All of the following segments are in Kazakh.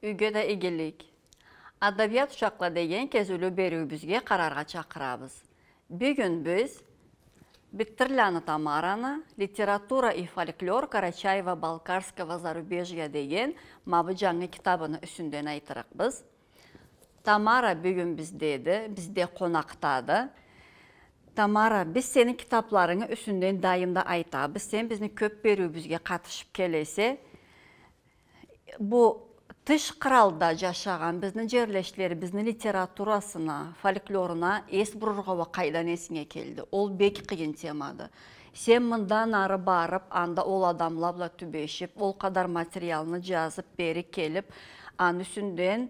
Үйге de egelik. Adabiyat uşaqla деген кезүүлүү берүүбүзгө карарга чакырабыз. Бүгүн биз Биттерланы Тамараны «Литература и фольклор Карачаева-Балкарского зарубежья» деген мабы жаңы китабыны үсүндөн айтырыкбыз. Тамара бүгүн bizde konaqtadı. Tamara, biz senin kitaplarını üstünden dayımda aytabız. Sen bizim köp berүүbüzge katışıp kelese, bu Tış Kralda yaşagan bizning jerleşleri, bizning literaturasına, folkloruna es bururga ve kaydan esine keldi. Ol bek kıyın temadı. Sen mından arı barıp, anda ol adamlarla tübeşip, ol kadar materialını жазып beri kelip, an üstünden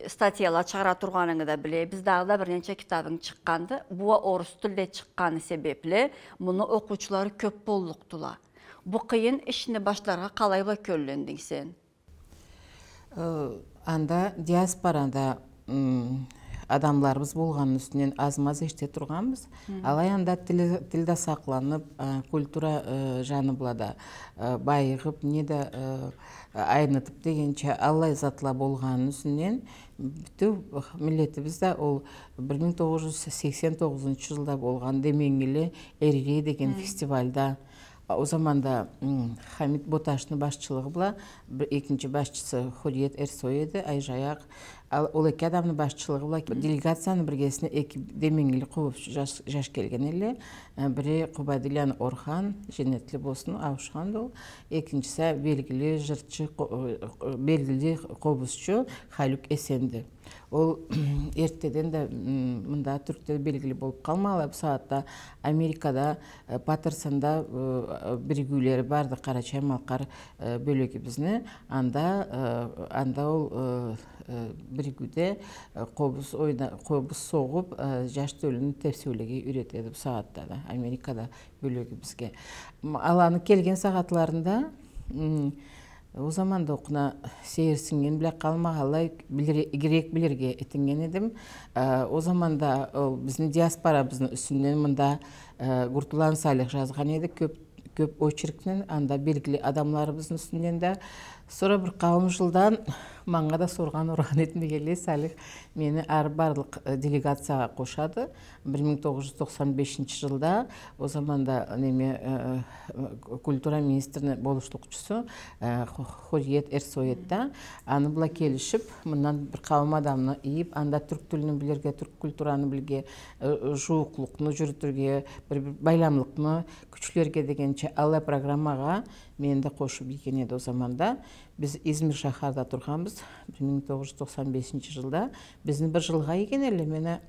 statiyalar çıqara turganını da bile. Biz dağda bir neçe kitabın çıqqandı. Bu orus tilde çıqqanı sebeple bunu okuçuları köp bolluktular. Bu kıyın işini başlarga kalayla köllendin sen. Анда диаспорада адамларыбыз болғанның үстінен аз-маз еште тұрғанбыз. Алай анда тілді сақланып, культура жаны бұлада байығып, неде айнытып дегенше Аллай затла болғанның үстінен бүту миллетімізде ол 1989 жылда болған Демеңгілі Эрире деген фестивальда. O zaman da Hamit Botaş'ın başçılığı bula, ikinci başçısı Hürriyet Ersoy edi, Ayjayaq. Ol iki adamın başçılığı bula, delegatsiyanın birgesine Demengili Qubub jaş kelgen eli. Biri Qubadilyan Orhan, Jennetli bolsun, Avuşhan ol. İkincisi belgili jırtçı, belgili Qubusçu Haluk Esendi. Ol erteden de mında Türk'te belgili bolup kalmalı. Bu saatte Amerika'da Patterson'da birgüleri bardı Karaçay Malkar bölügi bizni. Anda ol birgüde qobuz soğup jaş tölünün tefsirligi üretedi bu saatte da Amerika'da bölügi bizge. Alanı kelgen saatlarında o zaman da okuna seyirсingen bile kalmağalay gerek bilirge etingen edim. O zaman da bizim diasporabızın üstünden mında Gurtulan Salih жазған еді köp oçirkten anda belgili adamlarımızın üstünden de sonra bir kavim жылдан маңға да sorgan organ etmegeli Salih meni barlık delegatsiyaga koşadı 1995 жылда o zaman da Kultura Ministrinin boluşlukçusu Hürriyet Ersoy'da anı bula kelişip bundan bir kavim adamını iyip anda Türk tilini bilirge, Türk kulturanı bilge, juuqluqni jürtürge, bir baylamlıqni küçüklerge degençe alla programmaga men de koşup eken edi o zaman da. Biz İzmir şaharda turganбыз 1995 жылда. Bizni bir жылга eken эле мени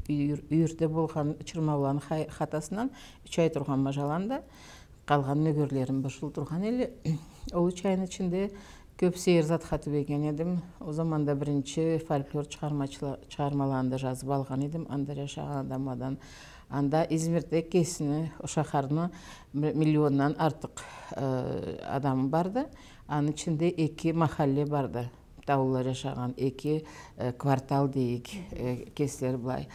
үйүрдө болгон Чырмауланын хатасынан 3 ay турган мажаланда. Қалған нөгерлерім бір жыл тұрған елі. Ол 3 ayın içinde köp seyir қатып еген едім. O zaman da birinci folklor çıkarmalarında жазып алған едім. Анда жашаған адамадан. Анда İzmir'de kesini, o şaharını milyondan artık adam vardı. Onun içinde 2 mahalle vardı. Tavullar yaşayan 2 kvartal deyik kesiler bulay.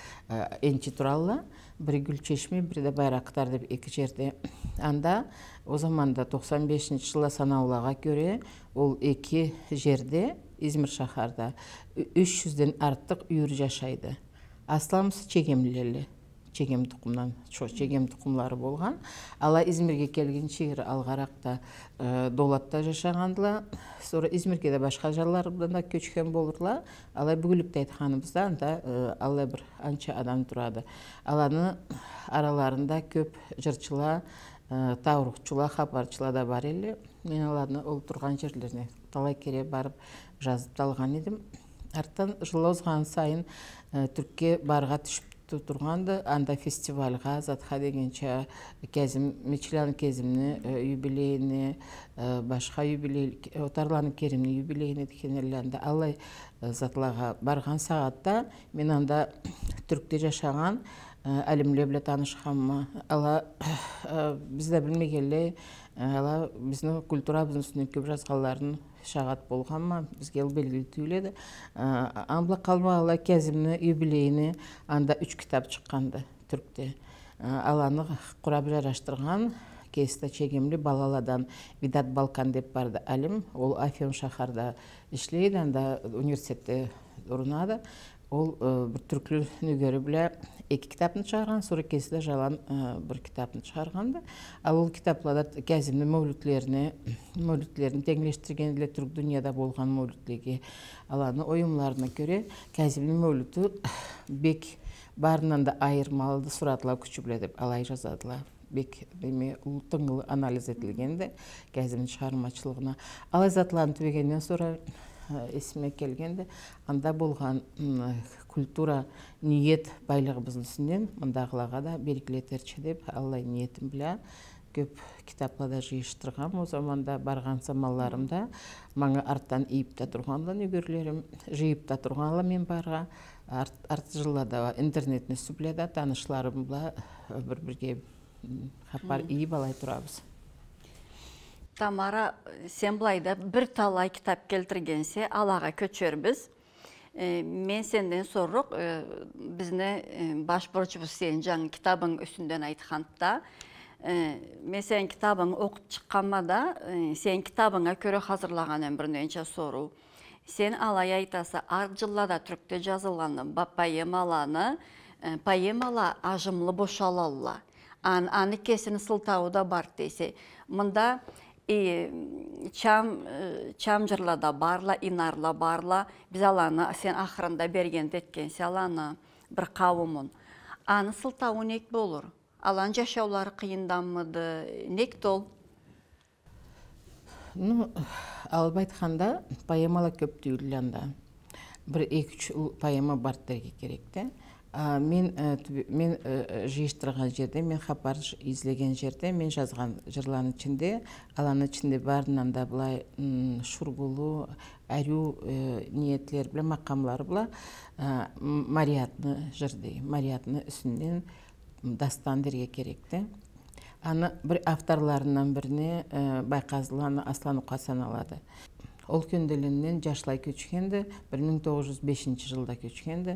Ençi turalla. Biri Gülçeşme, biri de Bayraktar deb 2 yerde. Anda o zaman da 95 жылы санаулаға göre ol 2 yerde İzmir şaharda 300'den artık үйір жашайды. Aslamız çekemlilerli. Çegem tukumdan, çok çegem tukumları bolgan. Ala İzmir'e kelgen şehir Algarak'ta, Dolat'ta yaşagandılar. Sonra İzmir'e de başka jarlardan da köçken bolurlar. Ala bugülükte aytkanımızdan da ala bir ança adam duradı. Alanı aralarında köp jırçılar, tavruqçular, xabarçılar da var eli. Men alanı ol turgan jerlerine talay kere barıp жазып алған едім. Арттан жыл озған сайын Türkiye barga düşüp turgandı. Anda festivalga zatxa degençe kezim, Miçilan kezimni, юбилейini, başka юбилей, otarlanın kerimni юбилейini dikenlerinde Allay zatlaga bargan saatta men anda Türk'te yaşagan Alimle bile tanışkanma. Ala bizde bilmegelle ala bizning kulturabızın üstüne köp жазганларын şagat bolganma bizge belgili tüyledi. Ambla kalmagala kezimni, юбилейini anda 3 kitap çıkkandı Türk'te. Alanı kurab araştırgan кесті чегемлі балаладан Видат Балкан деп барды әлім. Ол Афьон шахарда ішлейді, анда университетте ұрынады. Ол бір түрклі нүгері біле 2 кітапны шығарған, sonra кесті жалан бір кітапны шығарғанды. Ал ол кітаплада кәзімді мәулітлерін теңлештіргенде түрк дүнияда болған мәулітлеге аланы ойымларына көре кәзімді мәуліті бек барынан да айырмалды сұратыла күші біле деп алай жазадыла. Бек тыңғылы анализ етілгенде кәзімді шығармашылығына. Алай затыланы түбегеннен sonra есіме келгенде, анда болған культура, ниет байлығыбыздың үстінен мұндағылаға да белгілетерші деп, Аллай ниетін біле, көп кітаплада жиыштырғам. О заманда барған самаларымда, маңа арттан иіпта тұрғанлан өгерлерім, жиіпта тұрғанла мен барға, арт жылада интернетіні сүпледі, танышларым бұла бір-бірге хапар иіп алай тұрабыз. Тамара, сен бұлайда бір талай кітап келтіргенсе, алаға көчербіз. Мен сенден соруq, bizne baş borcumuz senin жаңы kitabın üstünden aytqanda. Men sen kitabın okup çıqqanmada, sen kitabına göre hazırlağanın bir nönçe soru. Sen alay aytasa, arjıllada türkte жазылғаны поемаланы, поемала ажымлы boşalalla. Anı kesini sıltağı da бар deyse. Mında çamcırlada barla, inarla barla, biz alanı sen ahırında bergende etkense alanı bir kavumun. Anı sıltağı nek olur? Alan yaşavları kıyından mıdı? Nek dol? Albaytxanda поемала көп tüyüllanda. Bir 2-3 поема бар derge gerekti. Мен жиыштырған жерде, мен хабар излеген жерде, мен жазған жырлардың ішінде, аланың ішінде барынан да бұлай шургулу, әрю ниетлер біле, мақамлар біле, мариятны жырды, мариятны үстінден дастан дерге керекті. Аны бір авторларынан біріне байқазыланы Аслан Уқасан алады. Ол көнділінен жашлай көчкенді, 1905 жылда көчкенді,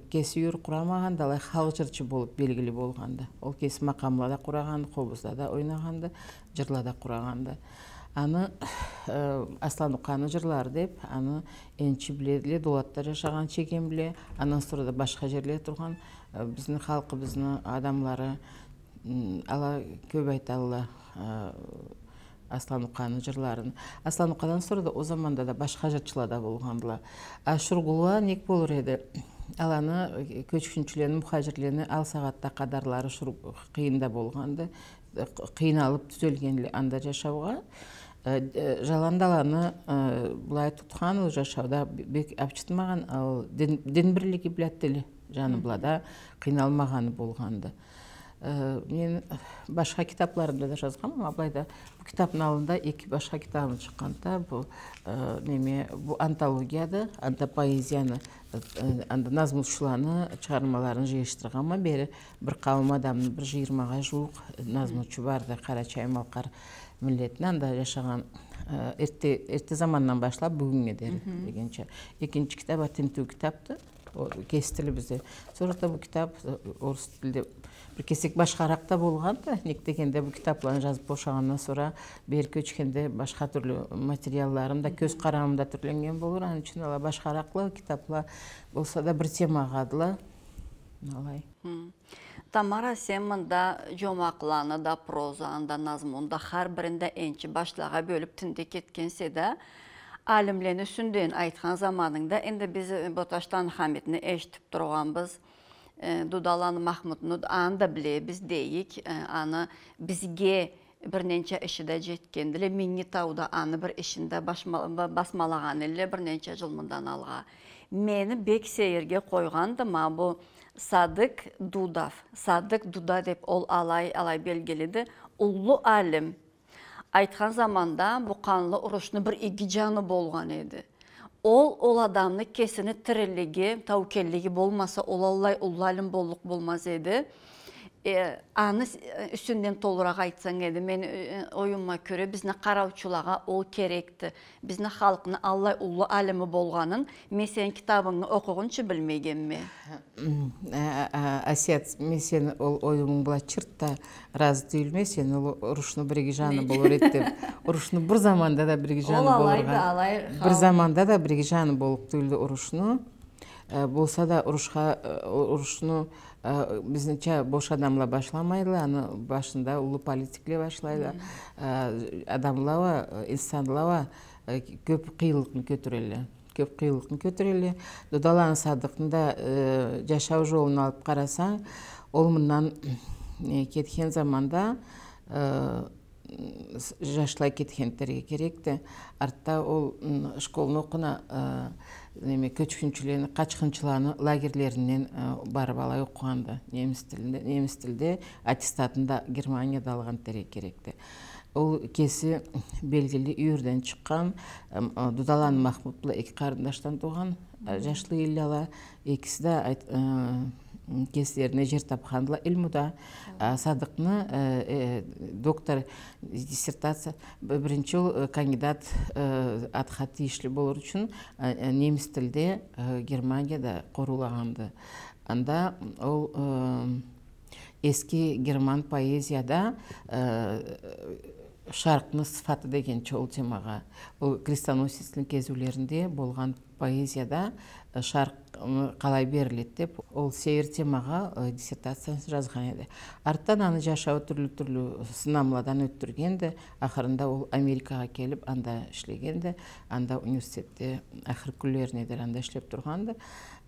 кесі үйір құрамағанды, алай халық жырчы болып белгілі болғанды. Ол кесі мақамлада құрағанды, қобызда да ойнағанды, жырлада құрағанды. Аны Аслан Уқаны жырлар деп, аны енчі біледіле, долатта жашаған чекен біле, анан сұрада башқа жерле тұрған, біздің халқы, біздің адамлары, ала көп айталла Аслан Уқаны жырларын. Аслан Уқадан sonra da o zamanda da başka jырчыларда болғандыла. Шургулуа нек болыр еді. Аланы көчкүнчүлердің, мұхажирлердің ал сағатта қадарлары қиында болғанды. Қиыналып түзелгенлі анда жашауға. Жаландаланы бұлай тұтқан ол жашауда бек апчытмаған, дін бірлігі біләттілі жаны бұлада қиыналмағаны болғанды. Мен başka kitaplarımda da жазғам, абайда bu kitapın alında 2 başka kitabım çıqqanda bu antologiyada, anda poeziyаны, anda nazmuşçularını çıkarmalarını жиыштырғанма бері bir қауым адамның 20-ға жуық назмuşçu барды Қарачай Малқар миллетіне, анда жашаған ерте заманнан башлап бүгінге дері дегенше. Екінші кітап Тінту кітапты, кестілі бізде. Sonra bu kitap орыс тілде bir kesik başqaraqta болғанды, нек дегенде бұл кітапларын жазып бошағаннан sonra бер көчкенде başqa түрлі материалларым да көз қарамында түрленген болыр. Анын үшін ала başqaraqlı kitaplar болса да бір темаға адыла. Tamara, sen mында жомақланы да, прозаны да, назмуны да, har birinde ençi başlağa bölüp tinde ketkense de, alimlerini sündüğün aytkan zamanında, indi biz Botaştan Hamidini eşitip durğanbız, Dudalan Mahmud'nu anı bile biz deyik, anı bizge bir neçə işi de jetkendile, Minnitau'da anı bir işinde basmalağan ile bir neçə jılmından alğa. Meni bek seyirge koygandı ma bu Sadık Dudav. Sadık Duda dep ol alay belgelidi. Ullu alim. Aytkan zamanda bu kanlı uruşunu bir igicanı bolgan edi. Ol adamны kesini tirilligi, tavkelligi bolmasa olallay ullalim bolluk bolmaz edi. Аны üstünden toluraq aytsan edi. Men oyunma görə bizni qaravçulağa ol kerekti. Bizni halkını Allah ulu alimi bolğanın men sen kitabını okuğunçu bilmegenmi? Асет, мен сен ол ойымың бұла чыртта разы түйілме, сен ол ұрышны бірге жаны болыр еттіп. Ұрышны бір заманда да бірге жаны болырға. Бір заманда да бірге жаны болып түйілді ұрышны. Болса да ұрышны біздіңше бош адамла башламайды, аны башында ұлы политикле башлайды. Адамлава, инстанлава көп қиылықын көтірелі. Көп қиылықын көтірелі. Додалан Садықында жашау жолын алып қарасаң, ол мұнан кеткен заманда жашлай кеткендерге керекті. Артта ол школын оқына көчкүнчүлерін, қачқынчыланы лагерлерінен барып алай оқығанды. Неміс тілде аттестатында Германияда алғандары керекті. Ол кесі белгілі үйірден шыққан, Дудалан Махмутлы екі қарындаштан туған, жашлы елі екісі де кесілеріне жер тапқандыла Илмуда. Садықны доктор диссертация, бірінші ол кандидат атқа тиішлі болыр үшін неміс тілде Германияда қорулағанды. Анда ол eski German поэзияда шарқны сыфаты деген ол темаға, ол крестоносецтің кезулерінде болған поэзияда шарқ қалай беріледі деп, ол север темаға диссертациясын жазған еді. Арттан аны жашау түрлі сынамладан өттіргенді, ақырында ол Америкаға келіп, анда ішлегенді, анда университетте ақыр күллерінедер анда ішлеп тұрғанды.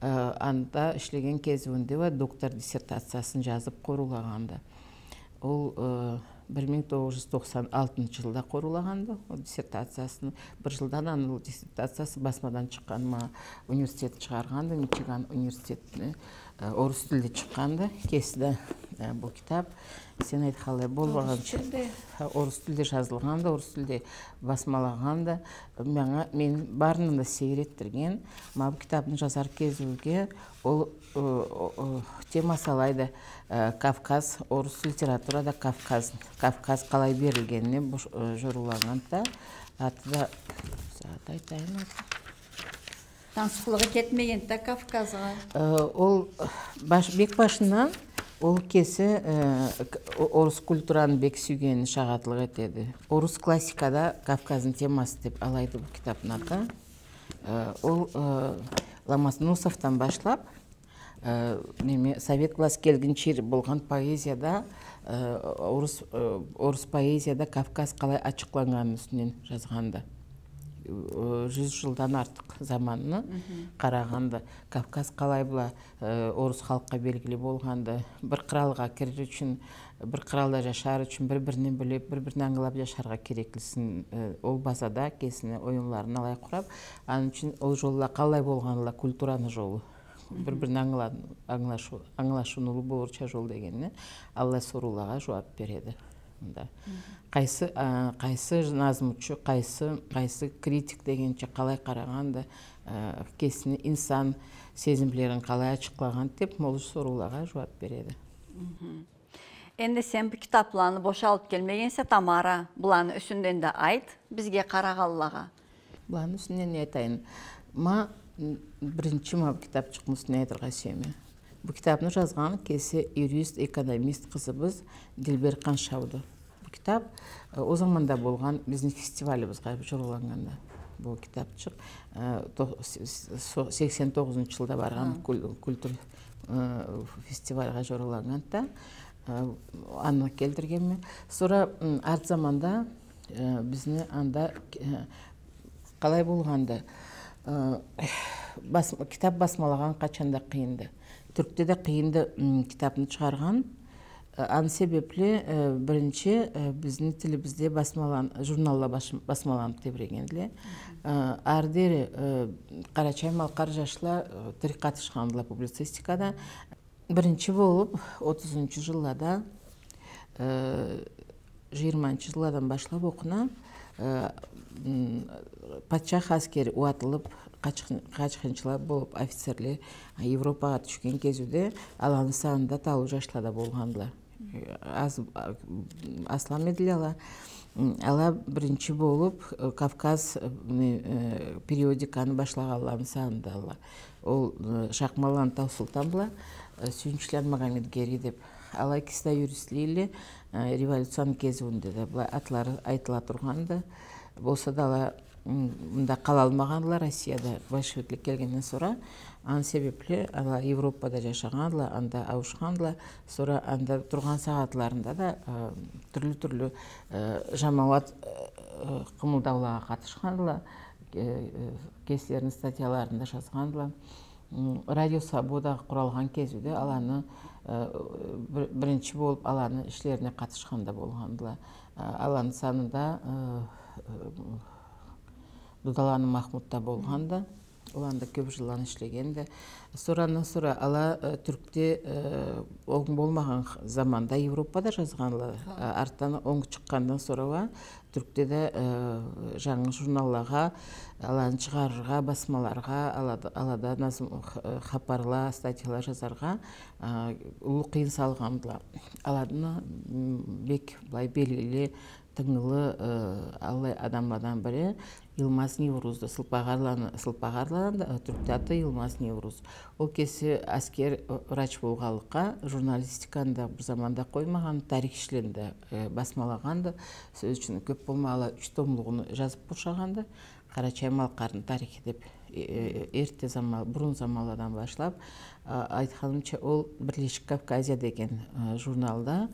Анда ішлеген кезуінде доктор диссертациясын жазып қорулағанды. Ол 1996 жылда қорулағанды, ол диссертациясын. Бір жылдан аны диссертациясы басмадан шыққан университет шығарғанды, Мичиган университетіне орыс тілде шыққанды. Кесіді бұл кітап. Сен айтқалай болғаған орыс тілде жазылғанды, орыс тілде басмалағанды. Мен барынында сейреттірген. Бұл кітабын жазар кезуге ол тема салайды. Кавказ, орыс литературада Кавказ қалай берілгеніне жұрулағанда. Атыда айтайын аты. Тансықлығы кетмегенді Кавказға? Ол бек башынан ол кесі орыс культураны бек сүйгенін шағатылық етеді. Орыс классикада Кавказын темасы деп алайды бұл кітаптың аты. Ол Ломоносовтан башлап, совет класс келгенше болған поэзияда, орыс поэзияда Кавказ қалай ашықланғанын үстінен жазғанды. 100 жылдан артық заманны қарағанды. Кавказ қалай бұла орыс халыққа белгілі болғанды. Бір қыралға кірер үшін, бір қыралда жашар үшін бір-бірінен біліп, бір-бірін аңылап жашарға керектілсін. Ол базада кесіне ойынларын алай құрап, аның үшін ол жолла қалай болғаныла культураны жолы. Бір-бірін аңылашунулы болырча жол дегеніне Алла сорулаға жауап береді. Қайсы назмучы, қайсы критик дегенше қалай қарағанды, кесіне инсан сезімлерін қалай ашықлаған деп молы сорулаға жауап береді. Енді сен бұл кітапланы бошалып келмегенсе, Тамара, бұланы үсінден де айт, бізге қарағаллаға. Бұланы үсінден не айтайын? Бірінші бұл кітап шықмысын айтырға семе. Бұл кітапны жазған кесі юрист, экономист қызыбыз Дилбер Қаншауды. Бұл кітап о заманда болған біздің фестивалімізға жұрыланғанда. Бұл кітап шық 89 жылда барған культур фестивальға жұрыланғанда аны келдіргенме. Sonra арт заманда біздің анда қалай болғанды кітап басмалаған қачанда қиынды. Түркте де қиынды кітапны шығарған. Аны себеплі бірінші біздің тілімізде журналла басмаланып тебірегенді. Ардері Қарачай Малқар жашла тірқаты шығандыла публицистикада. Бірінші болып 30-шы жыллада 20-шы жылладан башлап оқына патшах әскері уатылып қачқыншылар болып офицерлер Европаға түшкен кезуде аланы санында талу жашлада болғандылар. аслам медали ала. Ала бірінші болып Кавказ периодиканы башлагаларын санында ала. Ол Шақмалан Таусултан була, Сүйіншілен Магомедгери деп. Ала кісіда юристлейлі революцион кезуінде де бұла атлары айтыла тұрғанды. Болса да ала мұнда қала алмағанла Россияда большевиклік келгеннен сора. Ан себеплі ала Европада жашағанла, анда ауышқанла, сора анда тұрған сағатларында да түрлі жамауат қымылдаулаға қатышқанла, кестерінің статьяларында жазғанла. Радио Свобода құралған кезуде аланы бірінші болып аланы ішлеріне қатышқанда болғандыла. Аланы санында Дудаланы Махмудта болғанда, оланда көп жылан ішлегенде. Сораннан сора ала түркте оң болмаған заманда Европада жазғанлы. Арттан оң шыққандан сорава түркте де жаңы журналлаға, аланы шығарырға, басмаларға, алада хапарла, статьялар жазарға ұлы қиын салғандыла. Аладыны бек белгілі тыңылы алай адамладан бірі Йылмаз Неврузды, сылпағарланды, түркте аты Йылмаз Невруз. Ол кесі әскер врач болғалыққа журналистиканда бір заманда қоймаған, тарихшіленді басмалағанды, сөз үшін көп болмалы 3 томлығыны жазып бұршағанды. Қарачай Малқардың тарихи деп ерте замал, бұрын замаладан башлап, айтқанымша ол Бірлешік Кавказия деген журналда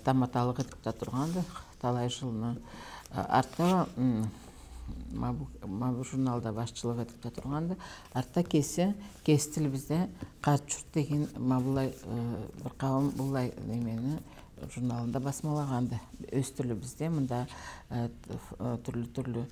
таматалық етіпті тұрғанды, талай жылыны. Артта журналда башчылық етіпті тұрғанды. Артта кестіл бізде Қарт жұрт деген бұлай бір қауым бұлай немені журналында басмалағанды. Өз түрлі бізде мұнда түрлі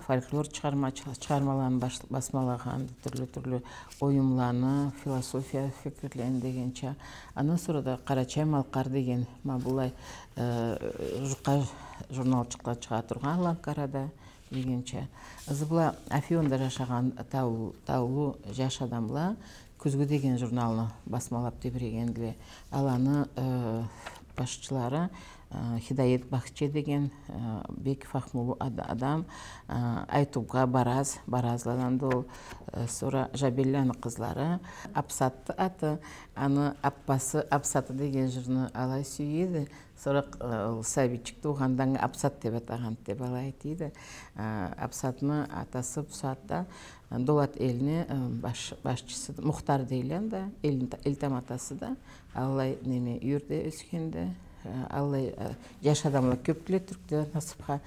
фольклор шығармаларын басмалағанды, түрлі ойымланы, философия фикірлерін дегенше. Ана сұрада Қарачай Малқар деген бұлай жұқа журнал шыға тұрған Ланкарада дегенше. Бұла Афионда жашаған таулы жаш адамла күзгі деген журналны басмалап тебірегенділе. Аланы башчылары Хидайет Бақче деген бек фахмулы адам Айтубға Баразладан дол. Сора Жабелляны қызлары Апсатты аты, аны Апсаты деген жырны алай сүйеді. Сора Сәбичік туғандан Апсат деп атаған деп алай дейді. Апсатыны атасы бұсатта Долат еліне башчысы Мұхтар дейленді, елтам атасы да алай неме үйірде өскенді. Аллай жаш адамла көп біле түркте насыпқа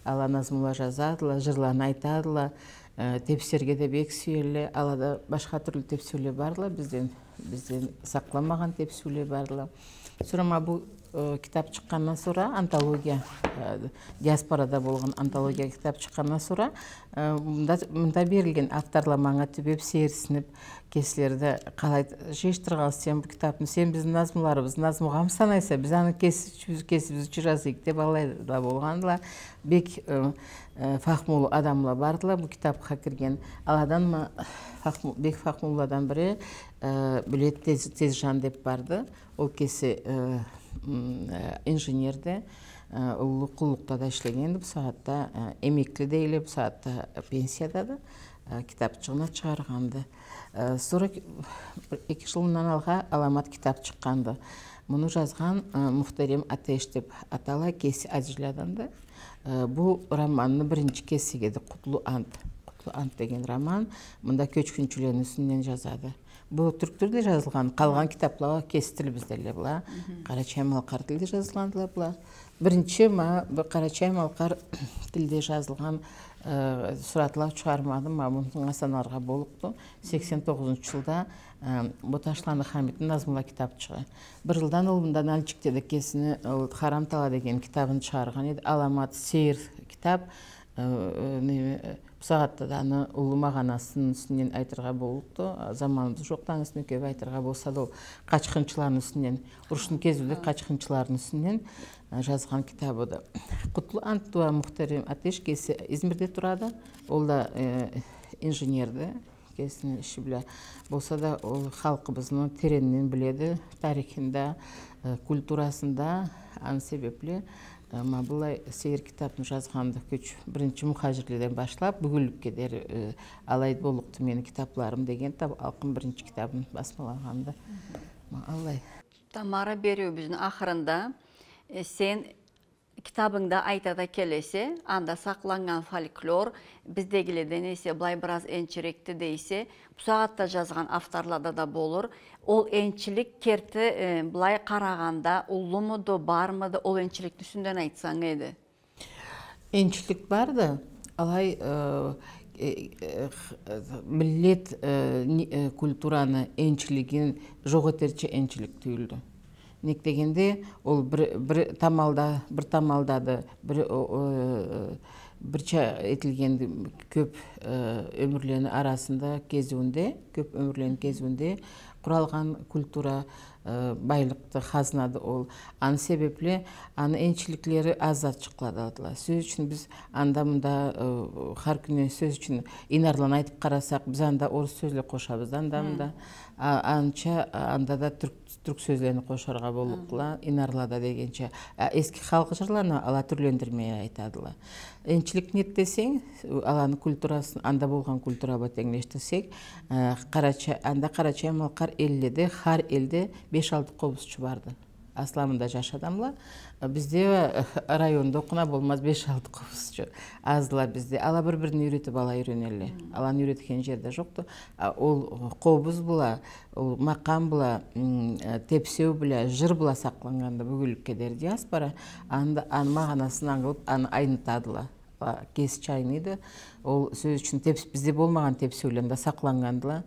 ала назмула жазадыла, жырланы айтадыла, тепсерге де бек сүйелі, алада башқа түрлі тепсуле барлы, бізден сақламаған тепсуле барлы. Сұрама бұл кітап шыққаннан сора, антология, диаспорада болған антология кітап шыққаннан сора, мұнда берілген авторламаңа түбеп серісініп, кесілерді қалай жештірғал сен бұл кітапын, сен біздің назмыларыбыз, назмұғам санайса, біз аны кесіп жазайық деп алайда болғандыла, бек фахмулы адамла бардыла, бұл кітапқа кірген. Аладан бек фахмулладан бірі білет тез жан деп барды, ол кесі инженерді ұлы құллықта да ішлегенді, бұл сағатта емеклі дейлі, бұл сағатта пенсияда да кітапчығына шығарғанды. Sonra 2 жылынан алға аламат кітап шыққанды. Мұны жазған Мұхтарем Атеш деп атала кесі әзірляданды. Бұл романны бірінші кесігеді Құтлы ант. Құтлы ант деген роман. Мұнда көчкүнчүлердің үстінен жазады. Бұл түрк тілде жазылған, қалған кітаплаға кестілі біздерле бұла. Қарачай Малқар тілде жазылғандыла бұла. Бірінші Қарачай Малқар тілде жазылған сұратылау шығармады мұның асанарға болықты. 89 жылда Боташланы Хамиттің Назмула кітап шыға. Бір жылдан олымдан әлчіктеді кесіні Харамтала деген кітабын шығарған еді. Аламат сейір кітап. Сағатта да аны ұлы мағанасын үстінен айтырға болықты. Заманымыз жоқтан үстіне көп айтырға болса да қачқыншылардың үстінен, ұршын кезуде қачқыншылардың үстінен жазған кітабы да. Құтлы Антуа Мұхтарем Атеш кесі Измирде тұрады. Ол да инженерді журналистикасының іші біле. Болса да ол халқыбызның тереңнен біледі, тарихында, культурасында, аны себепле бұлай сейір кітабын жазғанды көч бірінші мұхажирлерден башлап, бүгілікке дер алайды болықты менің кітапларым деген алқын бірінші кітабын басмалағанды. Алай. Тамара беру біздің ақырында sen kitabında aytada kelese, anda saklangan folklor bizdegileden ise bulay biraz ençirekti deyse, bu saatte yazgan avtarlarda da bolur. Ol ençilik kerti bulay qaraganda ullu mudu, bar mıdı, ol ençilik düşünden aytsan neydi? Ençilik var da, alay millet kulturanı ençiligin жоғытерчі ençilik tüyüldü. Ник дегенде ол бір тамалдады, бірча етілген көп өмірлені арасында кезуінде, көп өмірлені кезуінде құралған культура байлықты қазынады ол. Аны себепле, аны энчиликлері азат шықлададылар. Сөз үшін біз анда-мында қар күнен сөз үшін инарлан айтып қарасақ, біз анда орыс сөзлі қошабыз анда-мында. Анча анда да түрк сөзлерін қошарға болуқла, инарлада дегенше. Ескі халық жырланы ала түрлендірмей айтадылар. Энчилик нет десең, аланы культурасын, анда болған культура батеңлештірсек, анда қарачай малқар елледі, хар елді 5-6 қобызшы барды. Асламында жаш адамла. Бізде районда оқына болмаз 5-6 қобызшы. Азыла бізде. Ала бір-бірін үйретіп ала үйренелі. Аланы үйреткен жерде жоқты. Ол қобыз бұла, ол мақам бұла, тепсеу бұла, жыр бұла сақланғанда бүгілікке дер диаспора. Аны мағанасын аңғылып, аны айнытадыла. Кес чайныды. Ол сөз үшін бізде болмаған тепсеулерінде сақланғандыла.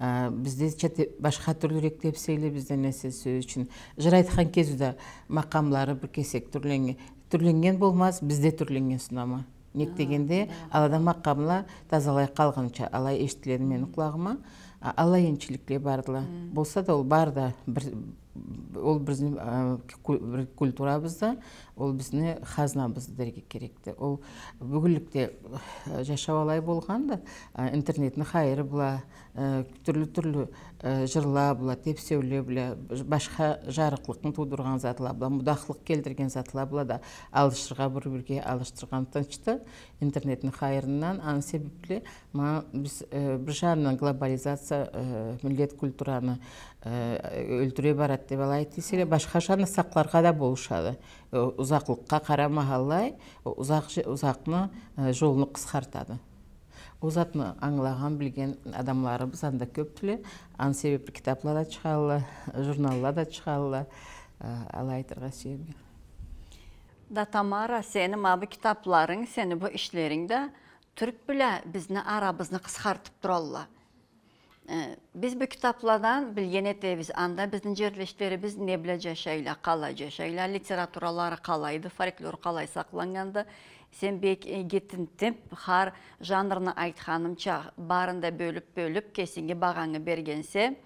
Бізде башқа түрлірек тепсейлі бізден сөз үшін. Жыр айтқан кезуді мақамлары бір кесек түрленген болмаз, бізде түрленген сынама. Нек дегенде, алада мақамла тазалай қалғанша, алай ештілері мені құлағыма, алай енчілікке бардыла. Болса да ол барда, ол біздің культурабызда, ол біздің қазынабызды дәрге керекті. Ол бүгілікте жашау алай болғанда, интернеттің қайыры бұла, түрлі-түрлі жырла бұла, тепсеулі бұла, башқа жарықлықын тудырған затыла бұла, мұдақлық келдірген затыла бұла да алышырға бір-бірге алыштырған тыншты интернеттің қайырынан. Аны себепле біз бір жағынан глобализация милlet культураны өлтіре барады деп алайды деселе, башқа жаны сақларға да болушады. Ұзақлыққа қарамағалай, ұзақны жолыны қысқартады. Ұзатны аңлаған білген адамлары біз анда көп тілі, аны себепті кітаплар да шығалы, журналлар да шығалы, алайтырға сүйемге. Da Tamara, senin bu kitapların, senin bu işlerinde Türk bile bizni arabızını kıskartıp durallar. Biz bu kitaplardan bilgen ettiğimiz anda bizim yerleşlerimiz ne bilece şeyler, kalaca şeyler, literaturaları kalaydı, folklor kalay saklangandı. Sen belki gittin tip, har janrını aytxanımça barında bölüp kesinge bağanı bergense,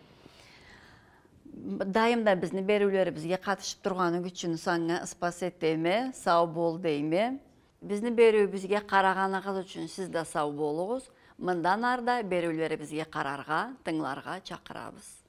daimda bizni berüleribizge katışıp durğanı üçün sana ispas etdeymi, sağ bol deymi. Bizni berübizge qarağanağız üçün siz de sağ bolunuz. Mından arda berüleribizge qararga, tыңларга çakırabız.